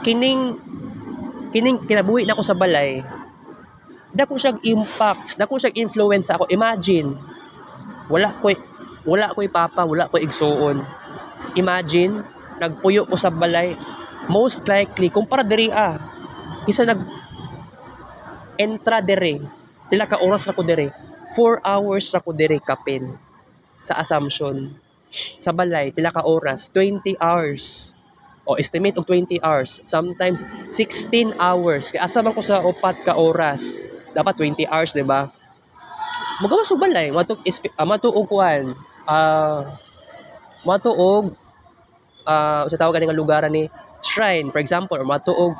kining kinabuhi na ako sa balay, dako siya impact, dako siya influence ako. Imagine, wala ko'y papa, wala ko'y igsuon. Imagine, nagpuyo ko sa balay. Most likely, kumpara diri isa entra diri. Pila ka oras ra ko diri? 4 hours ra ko diri kapin sa Assumption. Sa balay, pila ka oras? 20 hours. O estimate og 20 hours. Sometimes 16 hours. Kaya asa man ko sa 4 ka oras. Dapat 20 hours, di ba? Magawa sa balay, matuog kuan. Sa tawag ganing lugaran ni shrine, for example, or matuog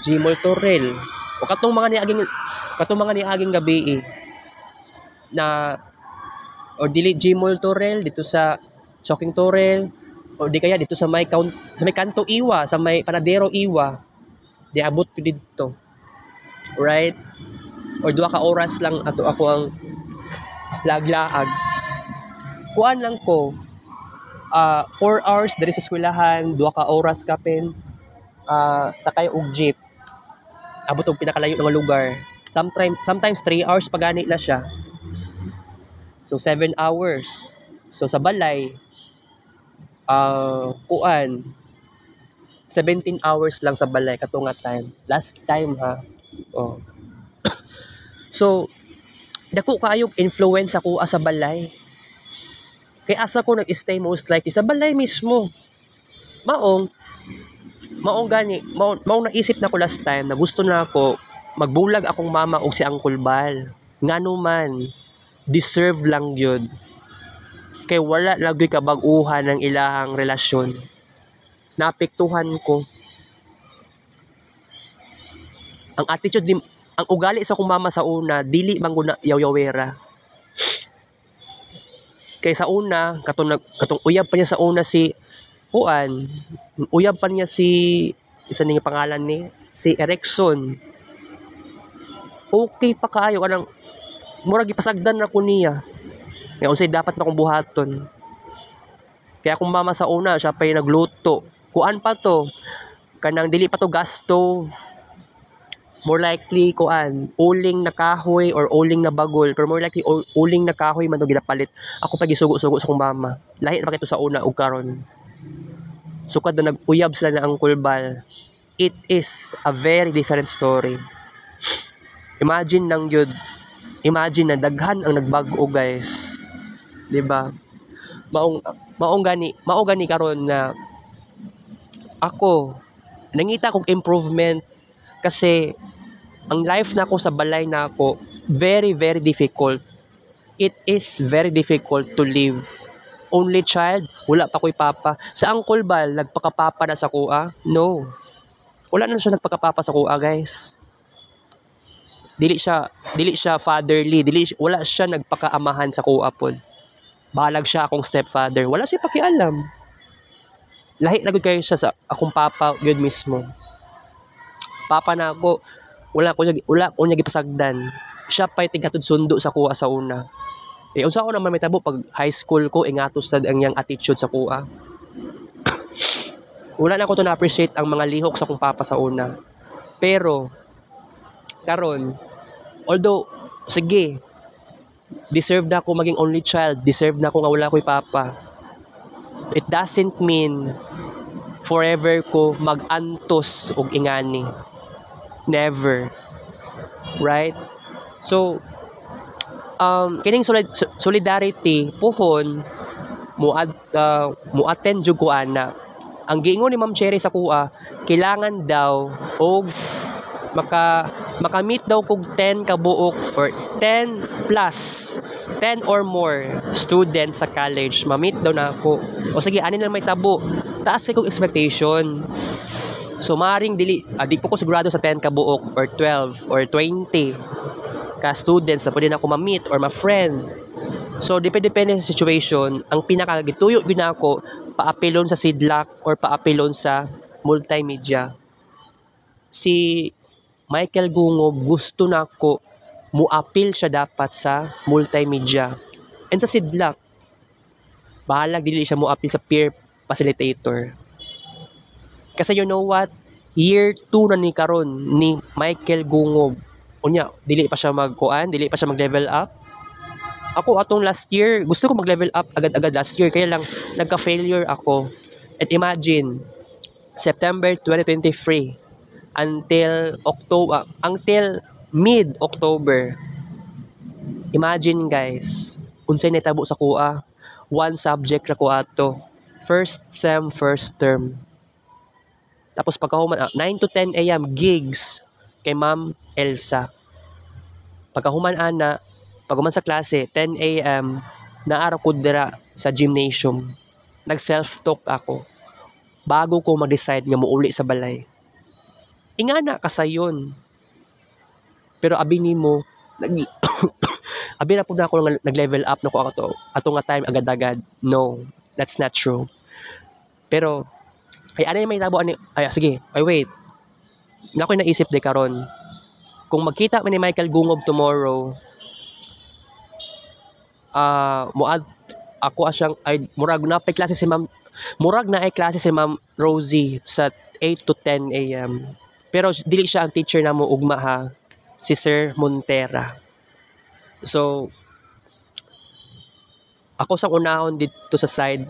Gmall Torrel. O katong mga niaging gabi na or dili Gmall Torrel dito sa Choking Torrel o di kaya dito sa may Kanto Iwa, sa may Panadero Iwa. Di abot ko dito. Right? Or 2 ka oras lang ato ako ang laglaag. Kuan lang ko 4 hours diri sa eskwelahan, 2 ka oras kapin sakay og jeep. Abot og pinakalayo nga lugar. Sometimes 3 hours pagani na siya. So 7 hours. So sa balay kuan 17 hours lang sa balay katong nga time. Last time Oh. So, dako kaayog influence ako sa balay. Kaya asa ko nag-stay most likely sa balay mismo. Maong naisip na ko last time na gusto na ako magbulag akong mama og si Uncle Bal. Ngano man, deserve lang yun. Kay wala lagi kabag-uhan ng ilahang relasyon. Naapektuhan ko. Ang attitude ang ugali sa akong mama sa una, dili man guna yaw-yawera. Kay sa una, katong uyab pa niya sa una si Juan, uyab pa niya isa ning pangalan ni si Erickson. Okay pa kaayo kanang murag ipasagdan na ko niya. Kaya unsay dapat na kong buhaton. Kaya kung mama sa una, siya pa yung nagluto. Kuan pa to, kanang dili pa to gas stove. More likely, kuan, uling na kahoy or uling na bagol. Pero more likely, uling na kahoy man to ginapalit. Ako pa gisugo-sugo sa kong mama. Lahi na pakito sa una ug karon. Sukad na nag-uyab sila na ang kulbal. It is a very different story. Imagine nang yun. Imagine na daghan ang nagbago, guys. 'Di ba? Maong gani karon na ako nangita kong improvement kasi ang life na ako sa balay na ako very very difficult. It is very difficult to live. Only child, wala pa ko'y papa. Sa angkol ba nagpakapapa na sa kuha? No. Wala na siya nagpakapapa sa kuha, guys. Dili siya fatherly, wala siya nagpakaamahan sa kuha pod. Balag siya akong stepfather. Wala siya pakialam. Lahi na gud kayo siya sa akong papa gud mismo. Papa na ako, wala ko niya gipasagdan. Siya pa'y tigatod sundo sa kuha sa una. Unsa ako naman may tabo pag high school ko, ingatos na ang yang attitude sa kuha. Wala na ko to na-appreciate ang mga lihok sa kong papa sa una. Pero, karon, although, sige, deserve na ako maging only child, deserve na ako nga wala ko'y papa. It doesn't mean forever ko mag-antos og ingani. Never. Right? So, kining solidarity puhon mo-attend jud ko ana. Ang giingon ni Ma'am Cherry sa kuha, kailangan daw og makamit daw kog 10 kabuok or 10 plus 10 or more students sa college. Mamit daw na ako. O sige, ani lang may tabo. Taas kay kong expectation. So maring di po ko sigurado sa 10 kabuok or 12 or 20 ka students na pwede na ako ma-meet or ma-friend. So depende sa situation. Ang pinakagituyo gyud na ako paapilon sa sidlak or paapilon sa multimedia. Si Michael Gungob gusto na ako muapil siya dapat sa multimedia. And sa sidlak, bahalag dili siya muapil sa peer facilitator. Kasi you know what? Year 2 na ni karon ni Michael Gungob. Unya, dili pa siya dili pa siya mag-level up. Ako atong last year, gusto ko mag-level up agad-agad last year, kaya lang nagka-failure ako. And imagine, September 2023 until mid-October. Imagine guys, unsay natabo sa kuha, one subject ra ko ato. First sem, first term. Tapos pagkahuman 9 to 10 AM gigs kay Ma'am Elsa. Pagkahuman sa klase 10 AM naara ko dira sa gymnasium. Nag self-talk ako bago ko mag-decide nga muuli sa balay. Ingana ka sayon. Pero abi nimo abi na pud ako nag-level up na ko ato nga time agad-agad. No, that's not true. Pero ano may tabo sige. Wait. Nakoy naisip de karon. Kung magkita man ni Michael Gungob tomorrow, murag na ay klase si Ma'am Rosie sa 8 to 10 AM. Pero dili siya ang teacher namo ugma ha, si Sir Montera. So ako sang unahon dito sa side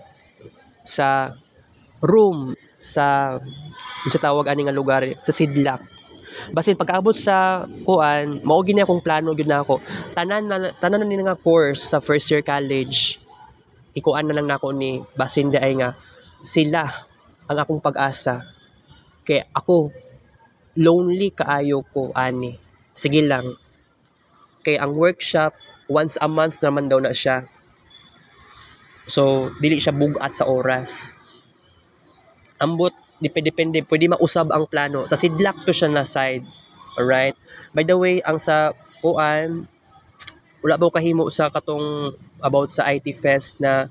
sa room sa tawag ani nga lugar sa Sidlak. Basin pagkaabot sa kuan, mao gini akong plano gyud na ako. Tanan na ni nga course sa first year college. Ikuan na lang nako ni basin di ay nga sila ang akong pag-asa. Kay ako lonely kaayo ko ani. Sige lang. Kay ang workshop once a month naman daw na siya. So dili siya bugat sa oras. Ambot depende pwede mausab ang plano sa Sidlak to siya na side. Alright, by the way, ang sa kuan wala ba kahimo sa katong about sa IT Fest na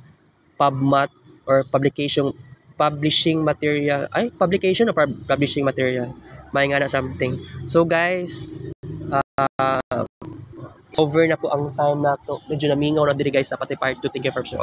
PubMat or publication publishing material, ay publication or publishing material, may nga na something. So guys, over na po ang time na to. Medyo namingaw na diri guys sa pati part 2. Thank you for watching.